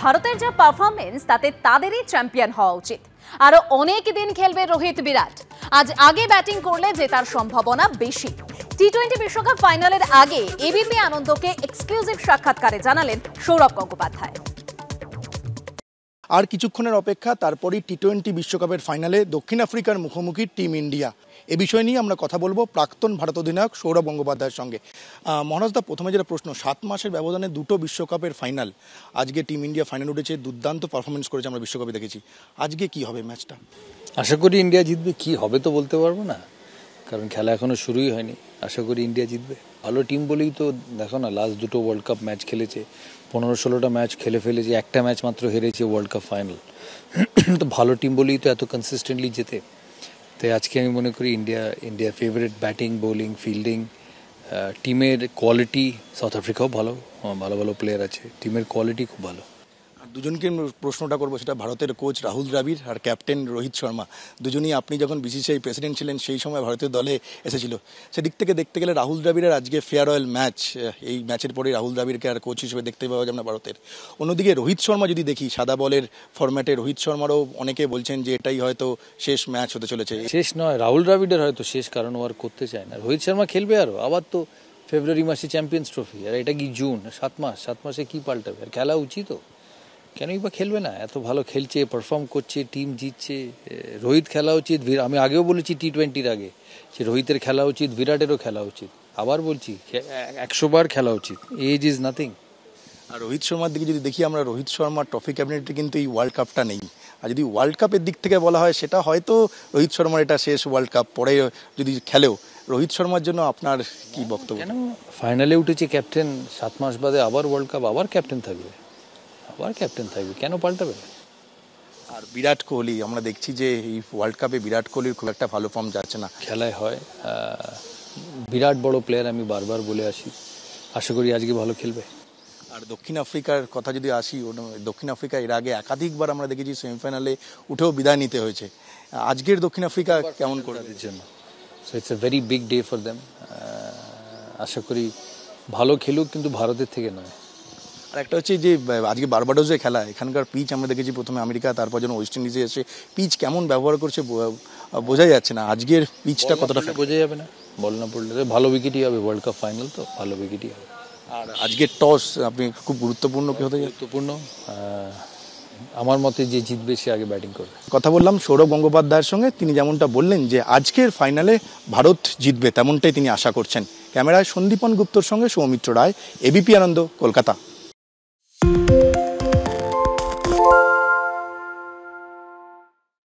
ভারতের যা পারফরমেন্স তাতে তাদেরই চ্যাম্পিয়ন হওয়া উচিত। আরো অনেক দিন খেলবে রোহিত বিরাট। আজ আগে ব্যাটিং করলে জেতার সম্ভাবনা বেশি। টি-20 বিশ্বকাপ ফাইনালের আগে এবিপি আনন্দকে এক্সক্লুসিভ সাক্ষাৎকারে জানালেন সৌরভ গঙ্গোপাধ্যায়। আর কিছুক্ষণের অপেক্ষা, তারপরই টি-20 বিশ্বকাপের ফাইনালে দক্ষিণ আফ্রিকার মুখোমুখি টিম ইন্ডিয়া। এ বিষয় নিয়ে আমরা কথা বলবো প্রাক্তন ভারত অধিনায়ক সৌরভ গঙ্গোপাধ্যায়ের সঙ্গে। মহারাজদা, প্রথমে যেটা প্রশ্ন, 7 মাসের ব্যবধানে দুটো বিশ্বকাপের ফাইনাল, আজকে টিম ইন্ডিয়া ফাইনাল উঠেছে, দুর্দান্ত পারফরমেন্স করেছে, আমরা বিশ্বকাপে দেখেছি। আজকে কি হবে ম্যাচটা? আশা করি ইন্ডিয়া জিতবে। কি হবে তো বলতে পারবো না, কারণ খেলা এখনো শুরুই হয়নি। আশা করি ইন্ডিয়া জিতবে। ভালো টিম বলেই তো দেখো না, লাস্ট দুটো ওয়ার্ল্ড কাপ ম্যাচ খেলেছে, 15-16টা ম্যাচ খেলে ফেলেছে, একটা ম্যাচ মাত্র হেরেছে ওয়ার্ল্ড কাপ ফাইনাল। তো ভালো টিম বলেই তো এত কনসিস্টেন্টলি জেতে। তাই আজকে আমি মনে করি India favourite. Batting, bowling, fielding, টিমের কোয়ালিটি। সাউথ আফ্রিকাও ভালো ভালো প্লেয়ার আছে, টিমের কোয়ালিটি খুব ভালো। দুজনকে প্রশ্নটা করবো, সেটা ভারতের কোচ রাহুল দ্রাবিড় আর ক্যাপ্টেন রোহিত শর্মা। দুজনেই, আপনি যখন বিসিসিআই প্রেসিডেন্ট ছিলেন সেই সময় ভারতের দলে এসেছিল। সেদিক থেকে দেখতে গেলে রাহুল দ্রাবিড়ের আজকে ফেয়ারওয়েল ম্যাচ, এই ম্যাচের পরে রাহুল দ্রাবিড়কে আর কোচ হিসেবে দেখতে পাওয়া যাবে না ভারতের। অন্যদিকে রোহিত শর্মা যদি দেখি, সাদা বলের ফরম্যাটে রোহিত শর্মারও অনেকে বলছেন যে এটাই হয়তো শেষ ম্যাচ হতে চলেছে। শেষ নয়, রাহুল দ্রাবিড়ের হয়তো শেষ, কারণ ও আর করতে চায় না। রোহিত শর্মা খেলবে আরও, আবার তো ফেব্রুয়ারি মাসে চ্যাম্পিয়ন্স ট্রফি, আর এটা কি জুন? 7 মাসে কি পাল্টাবে? আর খেলা উচিত তো, কেনই বা খেলবে না? এত ভালো খেলছে, পারফর্ম করছে, টিম জিতছে। রোহিত খেলা উচিত। আমি আগেও বলেছি টি-20-র আগে যে রোহিতের খেলা উচিত, বিরাটেরও খেলা উচিত। আবার বলছি, 100 বার খেলা উচিত। Age is nothing. আর রোহিত শর্মার দিকে যদি দেখি আমরা, রোহিত শর্মার ট্রফি ক্যাবিনেটে কিন্তু এই ওয়ার্ল্ড কাপটা নেই। আর যদি ওয়ার্ল্ড কাপের দিক থেকে বলা হয়, সেটা হয়তো রোহিত শর্মার এটা শেষ ওয়ার্ল্ড কাপ। পরে যদি খেলেও, রোহিত শর্মার জন্য আপনার কি বক্তব্য? কেন ফাইনালে উঠেছে ক্যাপ্টেন, 7 মাস বাদে আবার ওয়ার্ল্ড কাপ, আবার ক্যাপ্টেন থাকবে, কেন পাল্টাবে? আর বিরাট কোহলি, আমরা দেখছি যে এই ওয়ার্ল্ড কাপে বিরাট কোহলির খুব একটা ভালো ফর্ম যাচ্ছে না। খেলায় হয়, বিরাট বড় প্লেয়ার, আমি বারবার বলে আসি। আশা করি আজকে ভালো খেলবে। আর দক্ষিণ আফ্রিকার কথা যদি আসি, দক্ষিণ আফ্রিকা এর আগে একাধিকবার আমরা দেখেছি সেমিফাইনালে উঠেও বিদায় নিতে হয়েছে। আজকের দক্ষিণ আফ্রিকা কেমন করে তাদের জন্য? So it's a very big day for them. আশা করি ভালো খেলুক, কিন্তু ভারতের থেকে নয়। আর একটা হচ্ছে যে আজকে বারবাডোসে খেলা, এখানকার পিচ আমরা দেখেছি প্রথমে আমেরিকা, তারপর যেন ওয়েস্ট ইন্ডিজে এসে পিচ কেমন ব্যবহার করছে বোঝাই যাচ্ছে না। আজকের পিচটা কতটা বোঝা যাবে না, বল না পড়লে। ভালো উইকেটই হবে, ওয়ার্ল্ড কাপ ফাইনাল তো, ভালো উইকেটই হবে। আর আজকের টস আপনি খুব গুরুত্বপূর্ণ কি হতে? গুরুত্বপূর্ণ, আমার মতে যে জিতবে সে আগে ব্যাটিং করবে। কথা বললাম সৌরভ গঙ্গোপাধ্যায়ের সঙ্গে। তিনি যেমনটা বললেন যে আজকের ফাইনালে ভারত জিতবে, তেমনটাই তিনি আশা করছেন। ক্যামেরায় সন্দীপন গুপ্তর সঙ্গে সৌমিত্র রায়, এবিপি আনন্দ, কলকাতা।